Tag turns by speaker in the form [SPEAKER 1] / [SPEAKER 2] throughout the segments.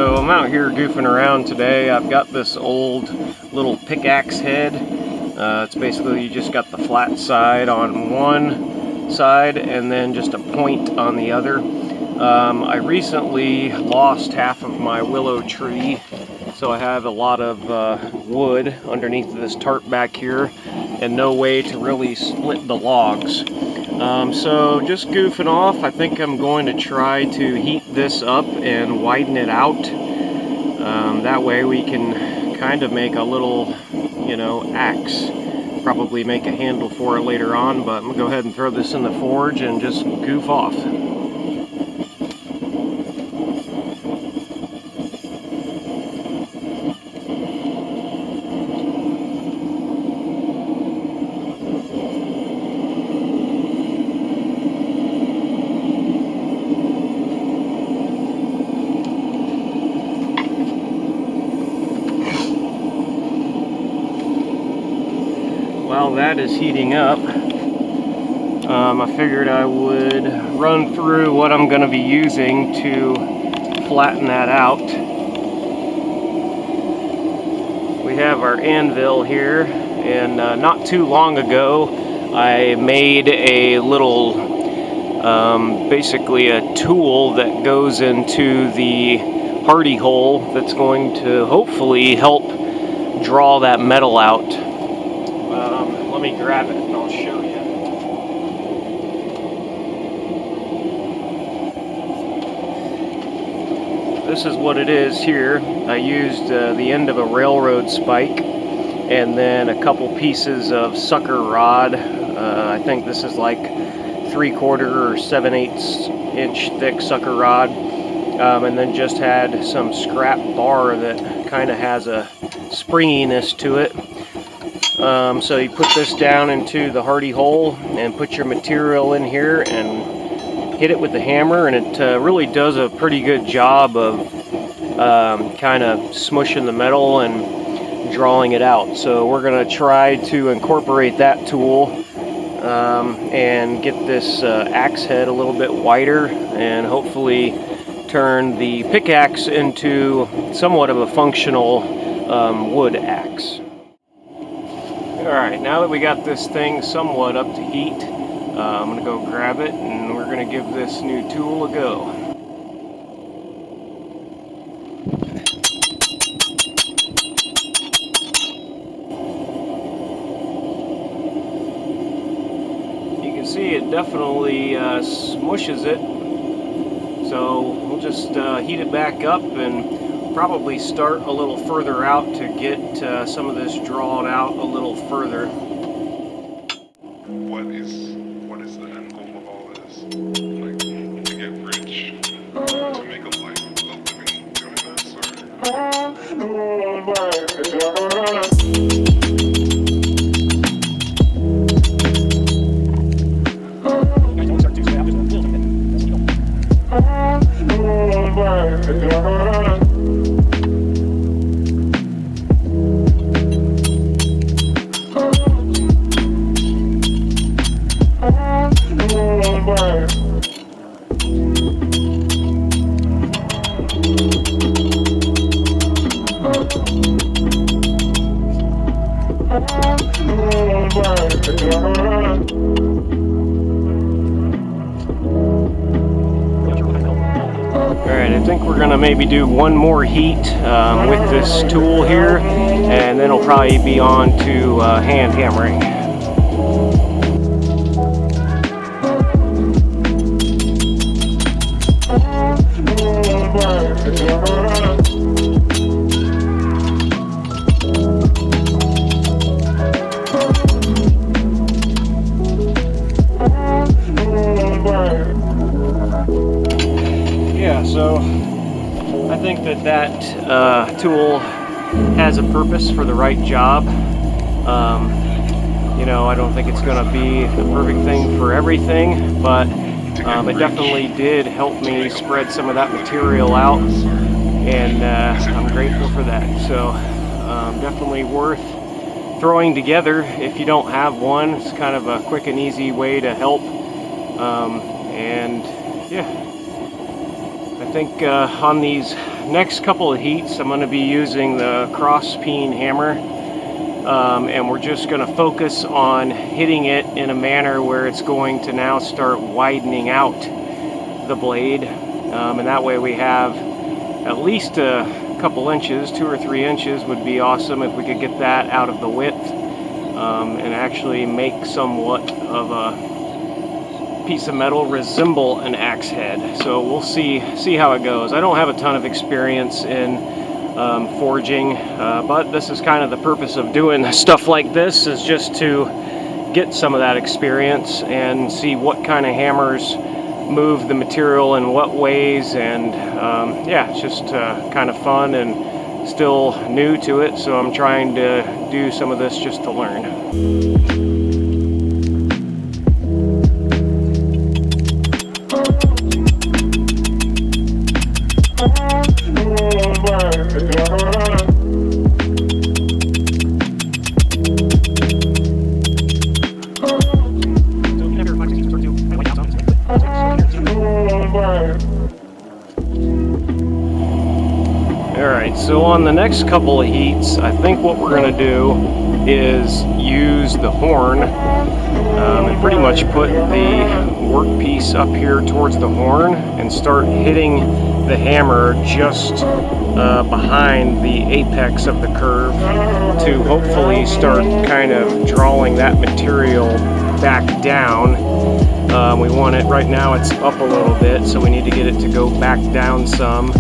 [SPEAKER 1] So I'm out here goofing around today. I've got this old little pickaxe head. It's basically you just got the flat side on one side and then just a point on the other. I recently lost half of my willow tree, so I have a lot of wood underneath this tarp back here and no way to really split the logs. So just goofing off, I think I'm going to try to heat this up and widen it out. That way we can kind of make a little, axe. Probably make a handle for it later on, but I'm going to go ahead and throw this in the forge and just goof off. While that is heating up, I figured I would run through what I'm going to be using to flatten that out. We have our anvil here, and not too long ago I made a little, basically a tool that goes into the hardy hole that's going to hopefully help draw that metal out. Let me grab it and I'll show you. This is what it is here. I used the end of a railroad spike and then a couple pieces of sucker rod. I think this is like 3/4 or 7/8 inch thick sucker rod. And then just had some scrap bar that kind of has a springiness to it. So you put this down into the hardy hole and put your material in here and hit it with the hammer, and it really does a pretty good job of kind of smushing the metal and drawing it out. So we're going to try to incorporate that tool and get this axe head a little bit wider and hopefully turn the pickaxe into somewhat of a functional wood axe. Alright, now that we got this thing somewhat up to heat, I'm going to go grab it and we're going to give this new tool a go. You can see it definitely smushes it, so we'll just heat it back up and probably start a little further out to get some of this drawn out a little further.
[SPEAKER 2] What is the end goal of all this? Like, to get rich, to make a life, a living doing this,
[SPEAKER 1] Alright, I think we're going to maybe do one more heat with this tool here, and then it'll probably be on to hand hammering. Yeah, so I think that tool has a purpose for the right job. I don't think it's going to be the perfect thing for everything, but it definitely did help me spread some of that material out, and I'm grateful for that. So definitely worth throwing together if you don't have one. It's kind of a quick and easy way to help, and yeah, I I think on these next couple of heats I'm going to be using the cross peen hammer, and we're just going to focus on hitting it in a manner where it's going to now start widening out the blade, and that way we have at least a couple inches, 2 or 3 inches would be awesome if we could get that out of the width, and actually make somewhat of a piece of metal resemble an axe head. So we'll see how it goes. I don't have a ton of experience in forging, but this is kind of the purpose of doing stuff like this, is just to get some of that experience and see what kind of hammers move the material in what ways, and yeah, it's just kind of fun and still new to it, so I'm trying to do some of this just to learn. Alright, so on the next couple of heats, I think what we're going to do is use the horn and pretty much put the workpiece up here towards the horn and start hitting the hammer just behind the apex of the curve to hopefully start kind of drawing that material back down. We want it, right now it's up a little bit, so we need to get it to go back down some.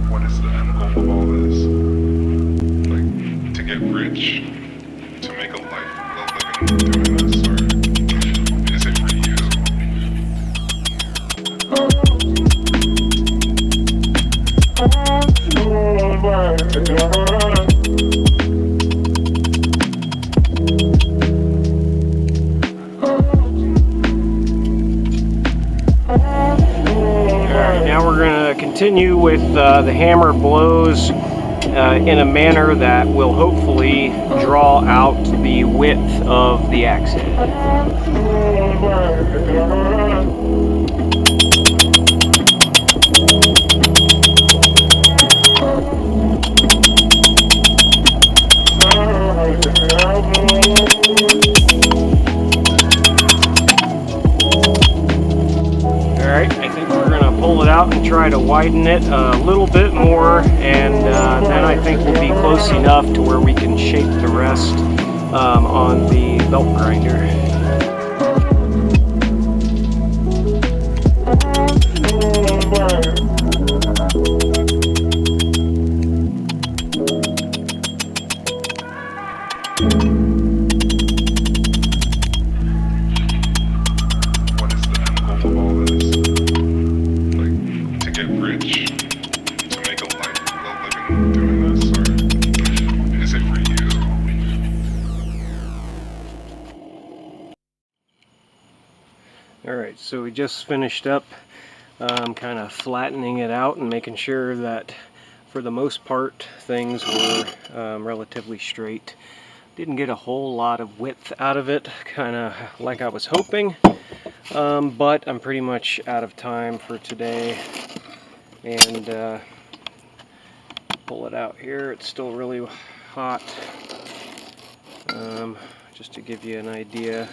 [SPEAKER 2] What is the end goal of all this? Like, to get rich? To make a living doing this? Or is it for you?
[SPEAKER 1] Alright, now we're going to continue with the hammer blows in a manner that will hopefully draw out the width of the axe head. Alright, I think we're going to pull it out and try to widen it a little bit more, and then I think we'll be close enough to where we can shape the rest on the belt grinder.
[SPEAKER 2] What is the end goal of all this? Like, to get rich? To make a living doing this? Or is it for you?
[SPEAKER 1] Alright, so we just finished up kind of flattening it out and making sure that for the most part things were relatively straight. Didn't get a whole lot of width out of it, kind of like I was hoping, but I'm pretty much out of time for today, and pull it out here. It's still really hot, just to give you an idea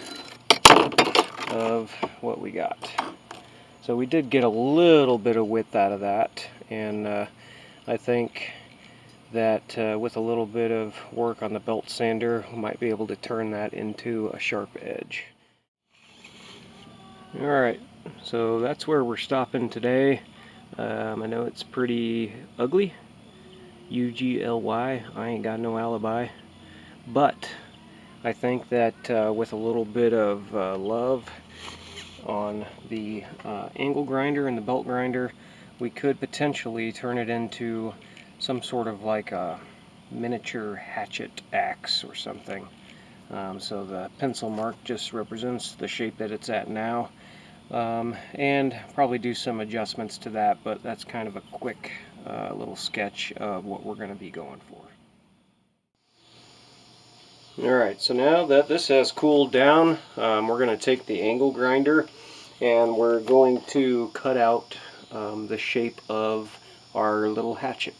[SPEAKER 1] of what we got. So we did get a little bit of width out of that, and I think that with a little bit of work on the belt sander, we might be able to turn that into a sharp edge. Alright, so that's where we're stopping today. I know it's pretty ugly, UGLY, I ain't got no alibi, but I think that with a little bit of love on the angle grinder and the belt grinder, we could potentially turn it into some sort of like a miniature hatchet axe or something. So the pencil mark just represents the shape that it's at now, and probably do some adjustments to that, but that's kind of a quick little sketch of what we're going to be going for. Alright, so now that this has cooled down, we're going to take the angle grinder and we're going to cut out the shape of our little hatchet.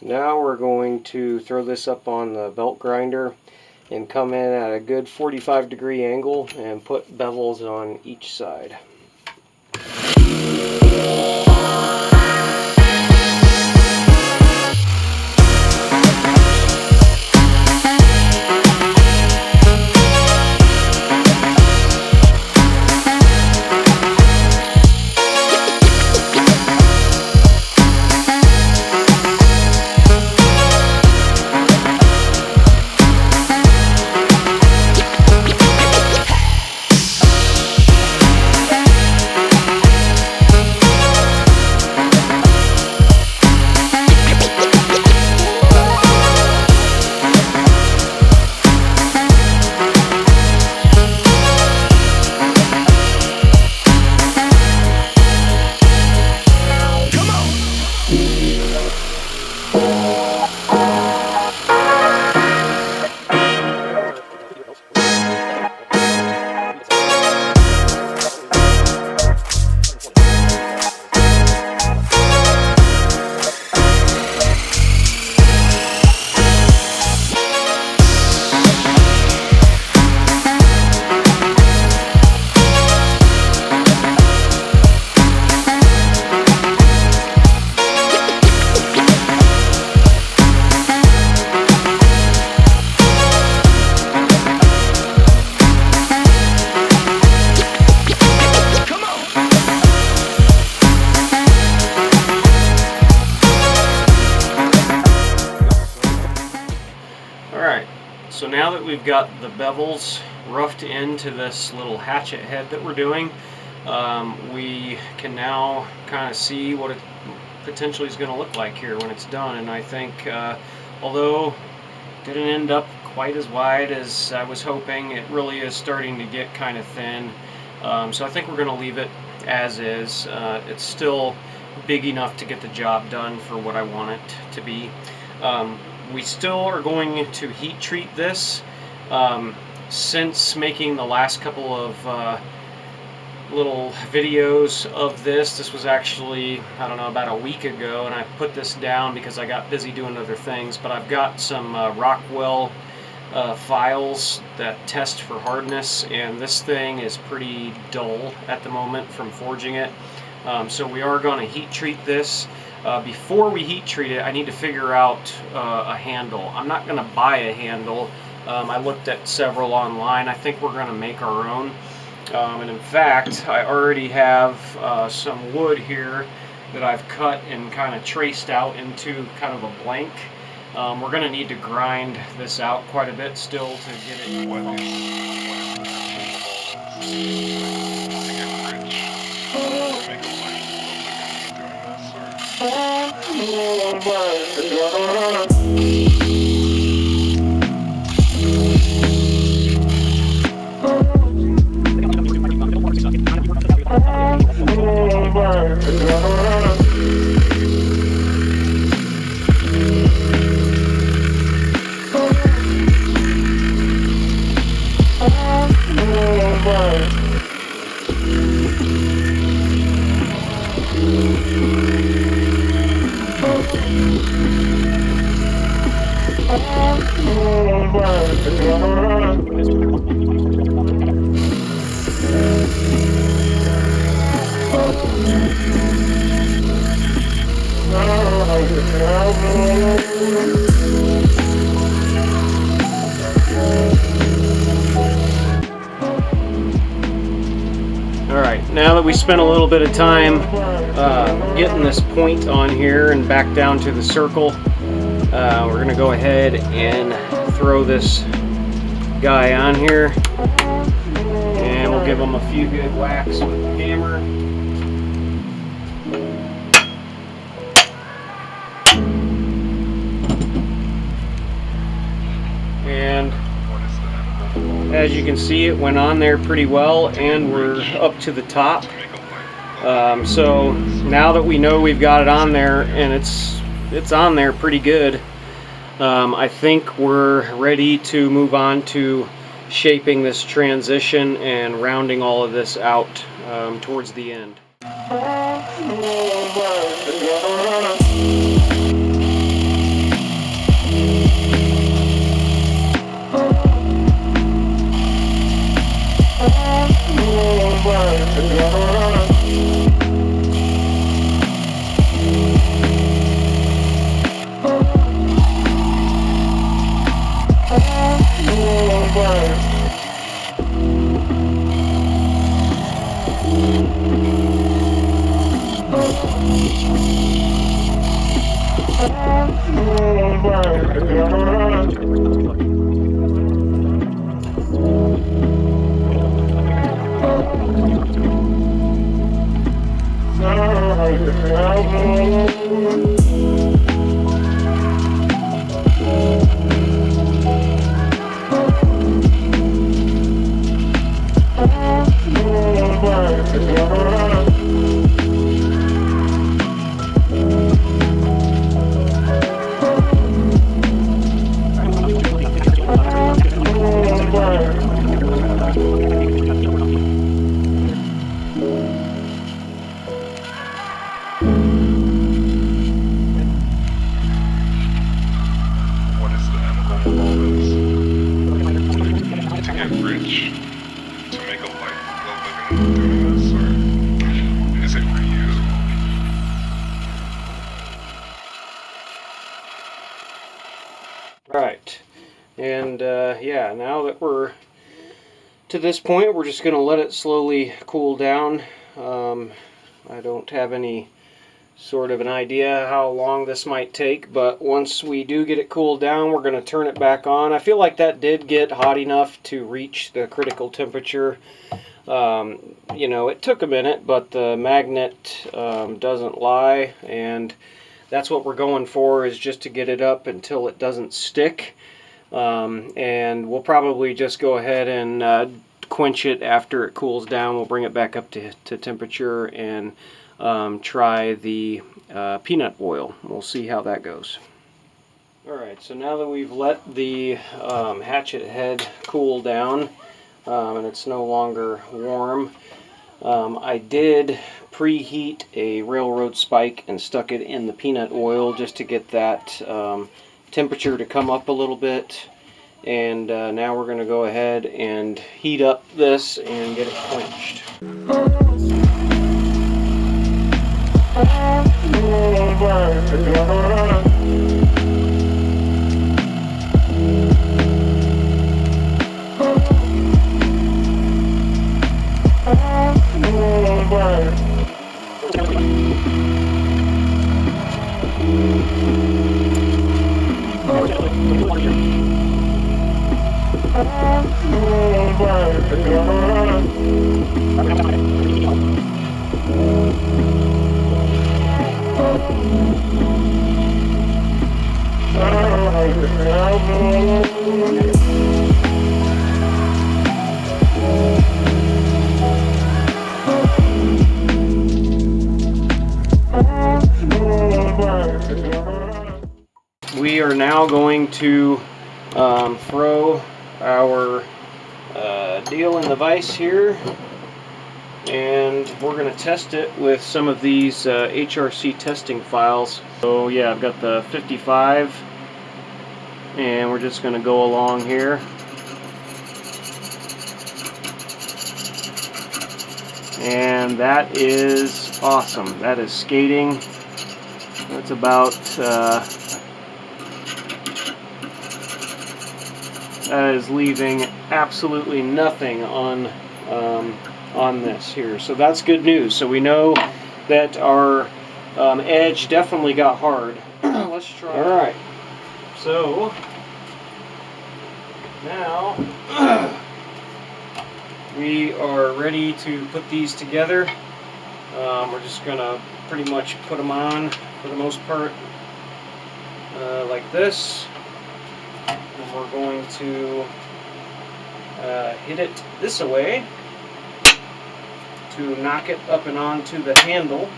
[SPEAKER 1] Now we're going to throw this up on the belt grinder and come in at a good 45-degree angle and put bevels on each side. So now that we've got the bevels roughed into this little hatchet head that we're doing, we can now kind of see what it potentially is going to look like here when it's done. And I think, although it didn't end up quite as wide as I was hoping, it really is starting to get kind of thin. So I think we're going to leave it as is. It's still big enough to get the job done for what I want it to be. We still are going to heat treat this. Since making the last couple of little videos of this was actually, I don't know, about a week ago, and I put this down because I got busy doing other things, but I've got some Rockwell files that test for hardness, and this thing is pretty dull at the moment from forging it. So we are going to heat treat this. Before we heat treat it, I need to figure out a handle. I'm not going to buy a handle. I looked at several online. I think we're going to make our own. And in fact, I already have some wood here that I've cut and kind of traced out into kind of a blank. We're going to need to grind this out quite a bit still to get it. Alright, now that we spent a little bit of time getting this point on here and back down to the circle, we're going to go ahead and throw this guy on here, and we'll give him a few good whacks with the hammer. And as you can see, it went on there pretty well, and we're up to the top. So now that we know we've got it on there, and it's on there pretty good, I think we're ready to move on to shaping this transition and rounding all of this out towards the end. Alright, and yeah, now that we're to this point, we're just going to let it slowly cool down. I don't have any sort of an idea how long this might take, but once we do get it cooled down, we're going to turn it back on. I feel like that did get hot enough to reach the critical temperature. You know, it took a minute, but the magnet doesn't lie, and that's what we're going for, is just to get it up until it doesn't stick. And we'll probably just go ahead and quench it after it cools down. We'll bring it back up to temperature and try the peanut oil. We'll see how that goes. Alright, so now that we've let the hatchet head cool down and it's no longer warm, I did preheat a railroad spike and stuck it in the peanut oil just to get that temperature to come up a little bit. And now we're going to go ahead and heat up this and get it quenched. We are now going to throw our deal in the vise here, and we're going to test it with some of these HRC testing files. So yeah, I've got the 55 and we're just going to go along here. And that is awesome. That is skating. That's about that is leaving absolutely nothing on this here. So that's good news. So we know that our edge definitely got hard. Let's try. All right. So now we are ready to put these together. We're just gonna pretty much put them on for the most part like this. And we're going to hit it this way to knock it up and onto the handle.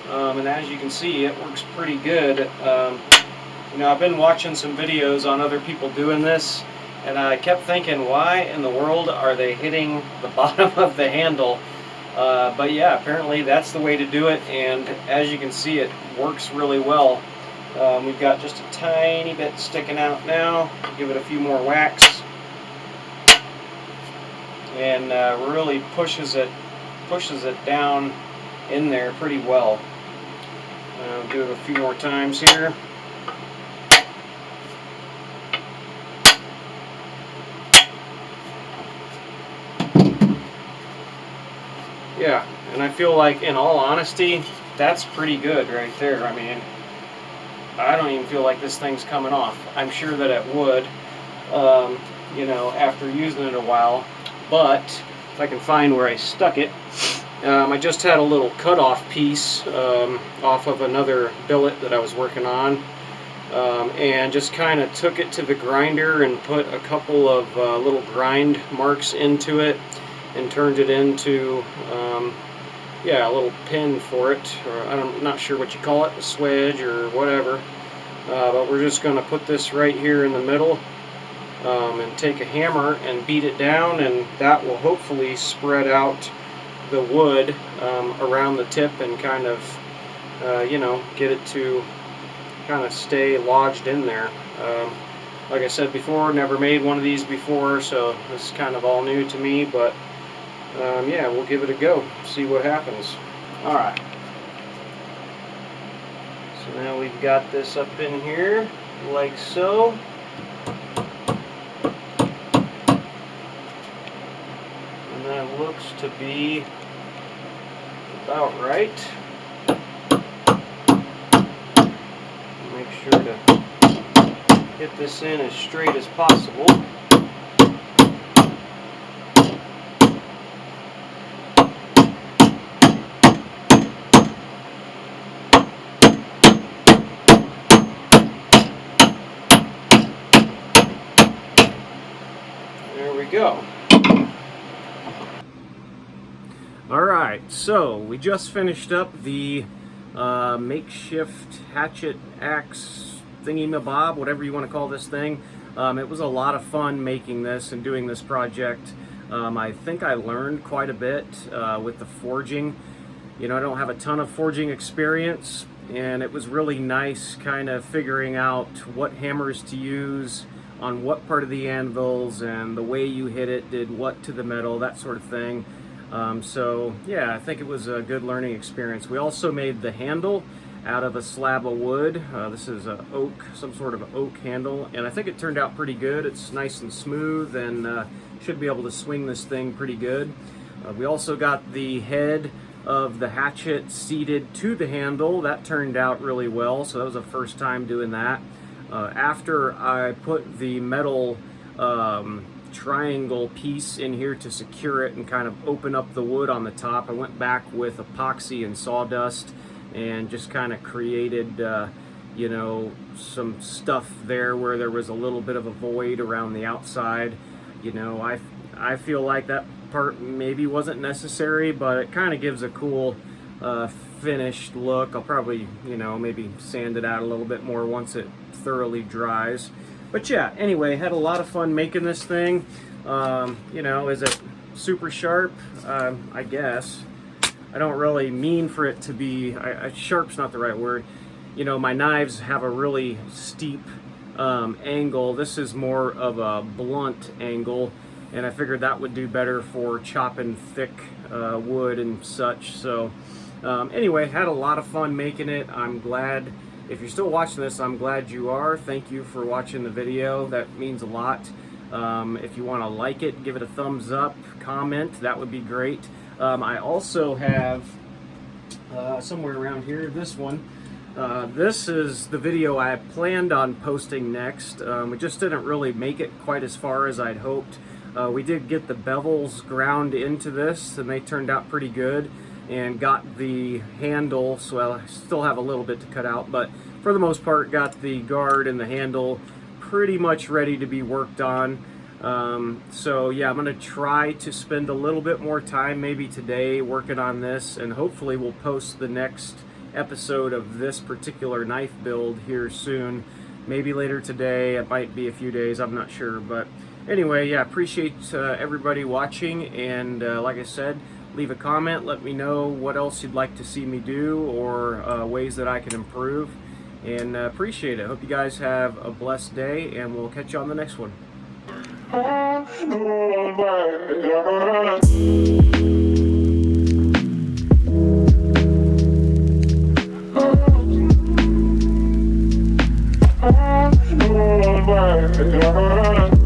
[SPEAKER 1] And as you can see, it works pretty good. You know, I've been watching some videos on other people doing this, and I kept thinking, why in the world are they hitting the bottom of the handle? But yeah, apparently that's the way to do it, and as you can see, it works really well. We've got just a tiny bit sticking out now. Give it a few more whacks, and really pushes it down in there pretty well. Do it a few more times here. Yeah, and I feel like, in all honesty, that's pretty good right there. I mean, I don't even feel like this thing's coming off. I'm sure that it would, you know, after using it a while. But if I can find where I stuck it, I just had a little cut-off piece off of another billet that I was working on, and just kind of took it to the grinder and put a couple of little grind marks into it, and turned it into yeah, a little pin for it, or I'm not sure what you call it, a swedge or whatever. But we're just going to put this right here in the middle, and take a hammer and beat it down, and that will hopefully spread out the wood around the tip and kind of you know, get it to kind of stay lodged in there. Like I said before, never made one of these before, so this is kind of all new to me, but yeah, we'll give it a go, see what happens. Alright, so now we've got this up in here like so. And that looks to be about right. Make sure to get this in as straight as possible. There we go. Alright, so we just finished up the makeshift hatchet axe thingy-mabob, whatever you want to call this thing. It was a lot of fun making this and doing this project. I think I learned quite a bit with the forging. You know, I don't have a ton of forging experience, and it was really nice kind of figuring out what hammers to use on what part of the anvils, and the way you hit it did what to the metal, that sort of thing. So yeah, I think it was a good learning experience. We also made the handle out of a slab of wood. This is a oak, some sort of oak handle, and I think it turned out pretty good. It's nice and smooth, and should be able to swing this thing pretty good. We also got the head of the hatchet seated to the handle. That turned out really well, so that was the first time doing that. After I put the metal triangle piece in here to secure it and kind of open up the wood on the top, I went back with epoxy and sawdust and just kind of created you know, some stuff there where there was a little bit of a void around the outside. You know, I feel like that part maybe wasn't necessary, but it kind of gives a cool finished look. I'll probably, you know, maybe sand it out a little bit more once it thoroughly dries. But yeah, anyway, had a lot of fun making this thing. You know, is it super sharp? I guess. I don't really mean for it to be, sharp's not the right word. You know, my knives have a really steep angle. This is more of a blunt angle, and I figured that would do better for chopping thick wood and such. So anyway, had a lot of fun making it. I'm glad, if you're still watching this, I'm glad you are. Thank you for watching the video. That means a lot. If you want to like it, give it a thumbs up, comment, that would be great. I also have somewhere around here, this one. This is the video I planned on posting next. We just didn't really make it quite as far as I'd hoped. We did get the bevels ground into this, and they turned out pretty good, and got the handle, so I still have a little bit to cut out, but for the most part got the guard and the handle pretty much ready to be worked on. So yeah, I'm gonna try to spend a little bit more time maybe today working on this, and hopefully we'll post the next episode of this particular knife build here soon, maybe later today. It might be a few days, I'm not sure. But anyway, yeah, appreciate everybody watching, and like I said, leave a comment, let me know what else you'd like to see me do, or ways that I can improve, and appreciate it. Hope you guys have a blessed day, and we'll catch you on the next one.
[SPEAKER 2] Oh my God.